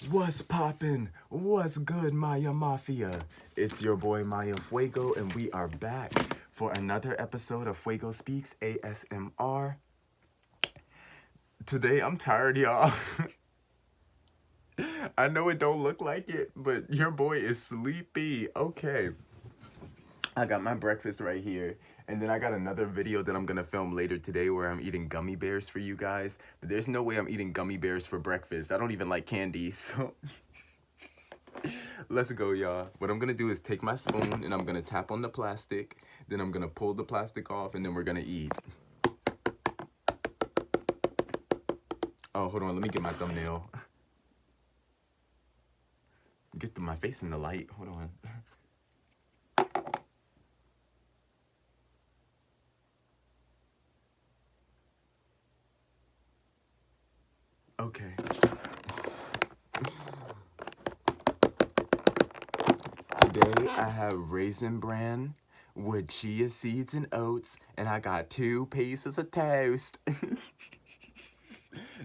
What's poppin'? What's good, Maya Mafia? It's your boy Maya Fuego, and we are back for another episode of Fuego Speaks ASMR. Today I'm tired, y'all. I know it don't look like it, but your boy is sleepy. Okay. I got my breakfast right here. And then I got another video that I'm gonna film later today where I'm eating gummy bears for you guys. But there's no way I'm eating gummy bears for breakfast. I don't even like candy, so let's go, y'all. What I'm gonna do is take my spoon and I'm gonna tap on the plastic. Then I'm gonna pull the plastic off and then we're gonna eat. Oh, hold on, let me get my thumbnail. Get my face in the light, hold on. Okay. Today I have Raisin Bran with chia seeds and oats, and I got 2 pieces of toast.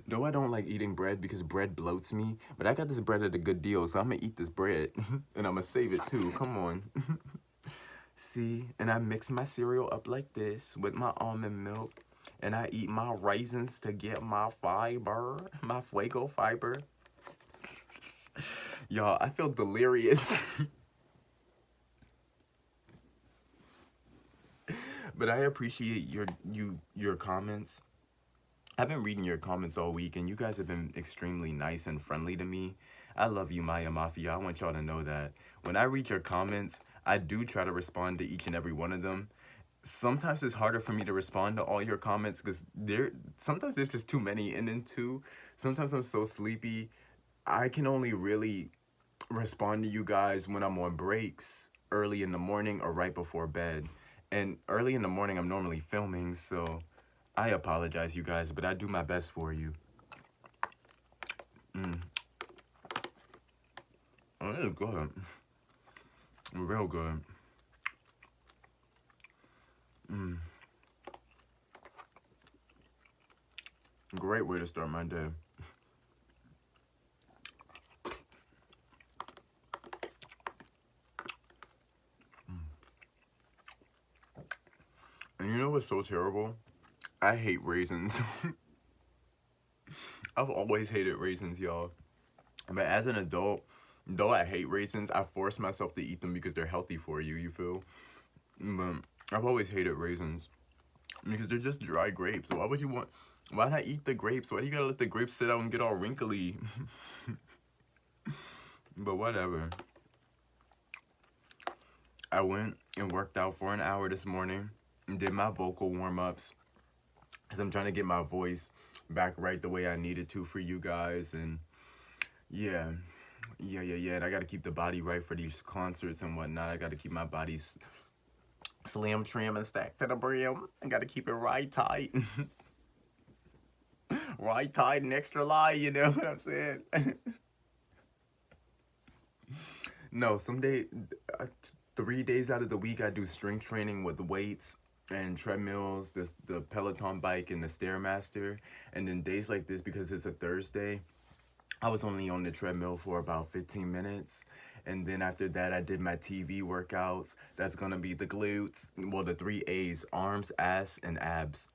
Though I don't like eating bread because bread bloats me, but I got this bread at a good deal, so I'm gonna eat this bread. And I'm gonna save it too, come on. See, and I mix my cereal up like this with my almond milk, and I eat my raisins to get my fiber, my Fuego fiber. Y'all, I feel delirious. But I appreciate your comments. I've been reading your comments all week, and you guys have been extremely nice and friendly to me. I love you, Maya Mafia. I want y'all to know that. When I read your comments, I do try to respond to each and every one of them. Sometimes it's harder for me to respond to all your comments because sometimes there's just too many, and then too, sometimes I'm so sleepy. I can only really respond to you guys when I'm on breaks, early in the morning or right before bed. And early in the morning, I'm normally filming, so I apologize, you guys, but I do my best for you. Oh, this is good. Real good. Great way to start my day. And you know what's so terrible? I hate raisins. I've always hated raisins, y'all. But as an adult, though I hate raisins, I force myself to eat them because they're healthy for you, you feel? But I've always hated raisins because they're just dry grapes. Why would you want... Why not eat the grapes? Why do you gotta let the grapes sit out and get all wrinkly? But whatever. I went and worked out for an hour this morning and did my vocal warm-ups because I'm trying to get my voice back right the way I needed to for you guys. And yeah. And I got to keep the body right for these concerts and whatnot. I got to keep my body slim, trim, and stacked to the brim. I got to keep it right tight. Right tight and extra light, you know what I'm saying? No, 3 days out of the week, I do strength training with weights and treadmills, the Peloton bike and the Stairmaster. And then days like this, because it's a Thursday, I was only on the treadmill for about 15 minutes. And then after that, I did my TV workouts. That's gonna be the glutes, well, the 3 A's, arms, ass, and abs.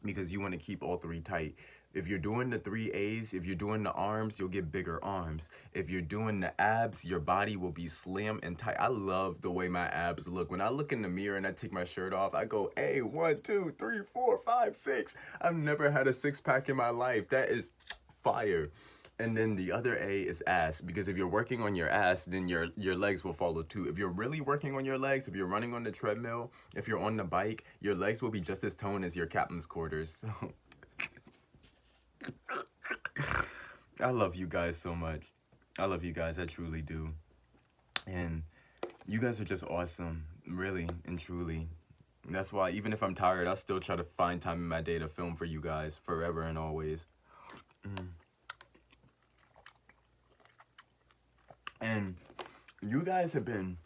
Because you wanna keep all 3 tight. If you're doing the 3 A's, if you're doing the arms, you'll get bigger arms. If you're doing the abs, your body will be slim and tight. I love the way my abs look. When I look in the mirror and I take my shirt off, I go, hey, 1, 2, 3, 4, 5, 6. I've never had a 6-pack in my life. That is fire. And then the other A is ass, because if you're working on your ass, then your legs will follow too. If you're really working on your legs, if you're running on the treadmill, if you're on the bike, your legs will be just as toned as your captain's quarters. So I love you guys so much. I love you guys, I truly do. And you guys are just awesome, really and truly. And that's why even if I'm tired, I still try to find time in my day to film for you guys forever and always. And you guys have been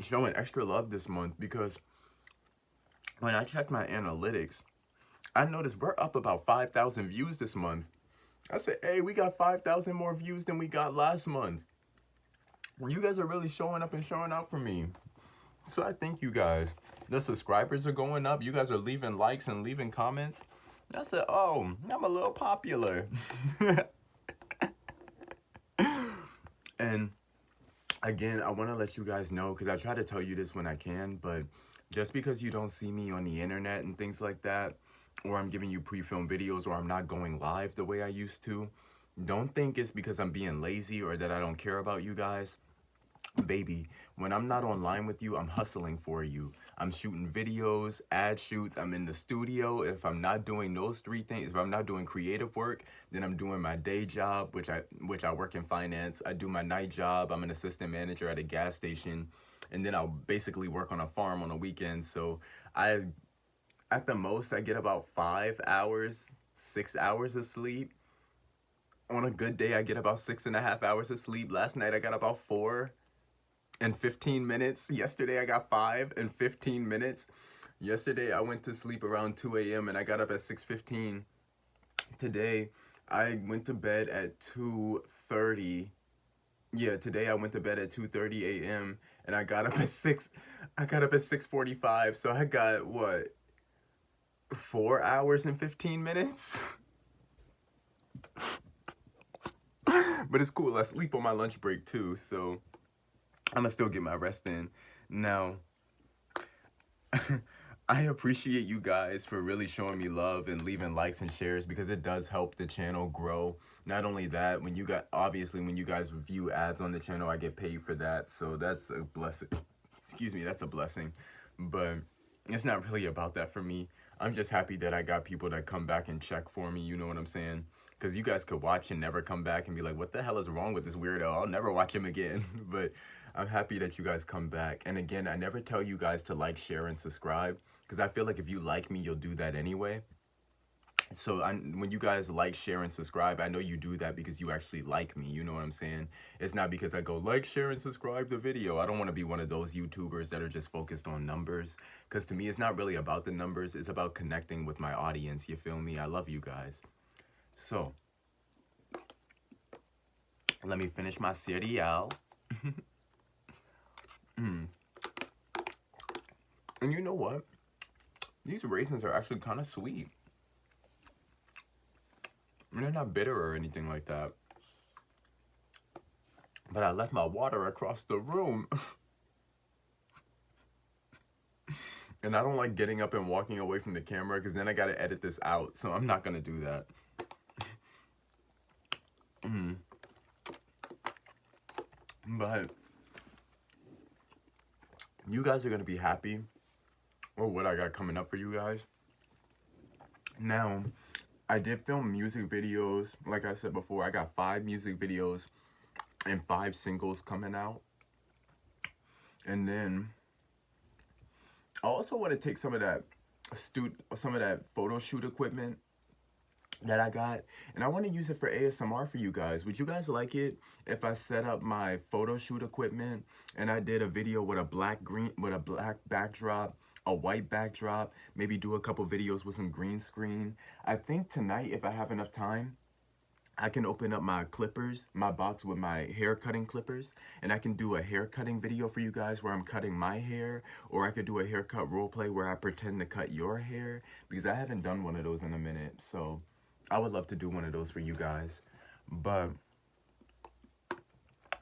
showing extra love this month because when I checked my analytics, I noticed we're up about 5,000 views this month. I said, hey, we got 5,000 more views than we got last month. You guys are really showing up and showing out for me. So I thank you guys. The subscribers are going up. You guys are leaving likes and leaving comments. I said, oh, I'm a little popular. And again, I want to let you guys know, because I try to tell you this when I can, but just because you don't see me on the internet and things like that, or I'm giving you pre-filmed videos, or I'm not going live the way I used to, don't think it's because I'm being lazy or that I don't care about you guys. Baby, when I'm not online with you, I'm hustling for you. I'm shooting videos, ad shoots, I'm in the studio. If I'm not doing those three things, if I'm not doing creative work, then I'm doing my day job, which I work in finance. I do my night job. I'm an assistant manager at a gas station. And then I'll basically work on a farm on the weekends. So at the most, I get about 5 hours, 6 hours of sleep. On a good day, I get about 6.5 hours of sleep. Last night, I got about 4 and 15 minutes. Yesterday, I got 5 and 15 minutes. Yesterday, I went to sleep around 2 a.m. and I got up at 6:15. Today, I went to bed at 2:30. Yeah, today I went to bed at 2:30 a.m. and I got up at 6:45. So I got what? 4 hours and 15 minutes? But it's cool. I sleep on my lunch break too, so I'm gonna still get my rest in. Now, I appreciate you guys for really showing me love and leaving likes and shares, because it does help the channel grow. Not only that, when you guys review ads on the channel, I get paid for that. So that's a blessing. Excuse me, that's a blessing. But it's not really about that for me. I'm just happy that I got people that come back and check for me, you know what I'm saying? Because you guys could watch and never come back and be like, what the hell is wrong with this weirdo? I'll never watch him again. But I'm happy that you guys come back. And again, I never tell you guys to like, share, and subscribe, because I feel like if you like me, you'll do that anyway. So when you guys like, share, and subscribe, I know you do that because you actually like me. You know what I'm saying? It's not because I go like, share, and subscribe the video. I don't want to be one of those YouTubers that are just focused on numbers. Because to me, it's not really about the numbers. It's about connecting with my audience. You feel me? I love you guys. So let me finish my cereal. And you know what? These raisins are actually kind of sweet. I mean, they're not bitter or anything like that. But I left my water across the room. And I don't like getting up and walking away from the camera, because then I got to edit this out. So I'm not going to do that. But you guys are going to be happy with what I got coming up for you guys. Now, I did film music videos. Like I said before, I got 5 music videos and 5 singles coming out. And then I also want to take some of that photo shoot equipment that I got, and I want to use it for ASMR for you guys. Would you guys like it if I set up my photo shoot equipment and I did a video with a black backdrop, a white backdrop, maybe do a couple videos with some green screen? I think tonight, if I have enough time, I can open up my clippers, my box with my hair cutting clippers, and I can do a hair cutting video for you guys where I'm cutting my hair, or I could do a haircut role play where I pretend to cut your hair, because I haven't done one of those in a minute. So I would love to do one of those for you guys. But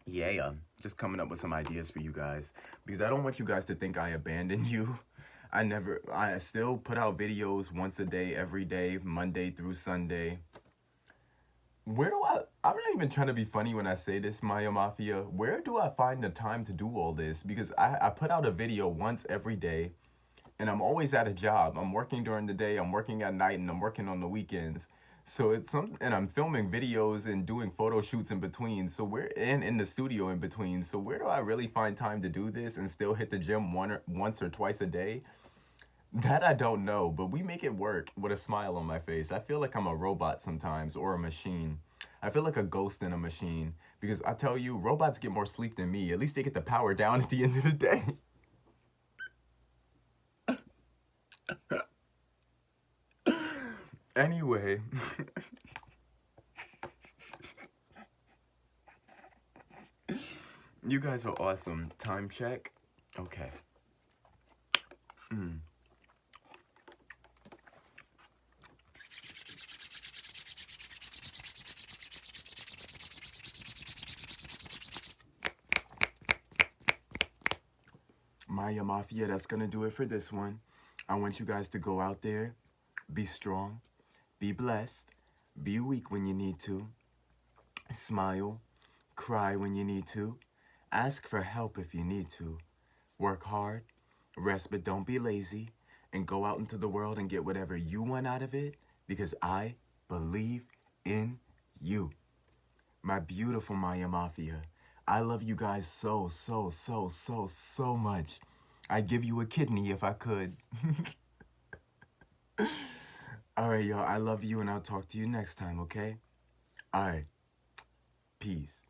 yeah, just coming up with some ideas for you guys, because I don't want you guys to think I abandoned you. I still put out videos once a day, every day, Monday through Sunday. I'm not even trying to be funny when I say this, Maya Mafia. Where do I find the time to do all this? Because I put out a video once every day, and I'm always at a job. I'm working during the day, I'm working at night, and I'm working on the weekends. So and I'm filming videos and doing photo shoots in between. So in the studio in between. So where do I really find time to do this and still hit the gym once or twice a day? That I don't know, but we make it work with a smile on my face. I feel like I'm a robot sometimes, or a machine. I feel like a ghost in a machine, because I tell you, robots get more sleep than me. At least they get the power down at the end of the day. Anyway, You guys are awesome. Time check. Okay. Mm. Maya Mafia, that's gonna do it for this one. I want you guys to go out there, be strong, be blessed, be weak when you need to, smile, cry when you need to, ask for help if you need to, work hard, rest but don't be lazy, and go out into the world and get whatever you want out of it because I believe in you. My beautiful Maya Mafia. I love you guys so, so, so, so, so much. I'd give you a kidney if I could. All right, y'all. I love you, and I'll talk to you next time, okay? All right. Peace.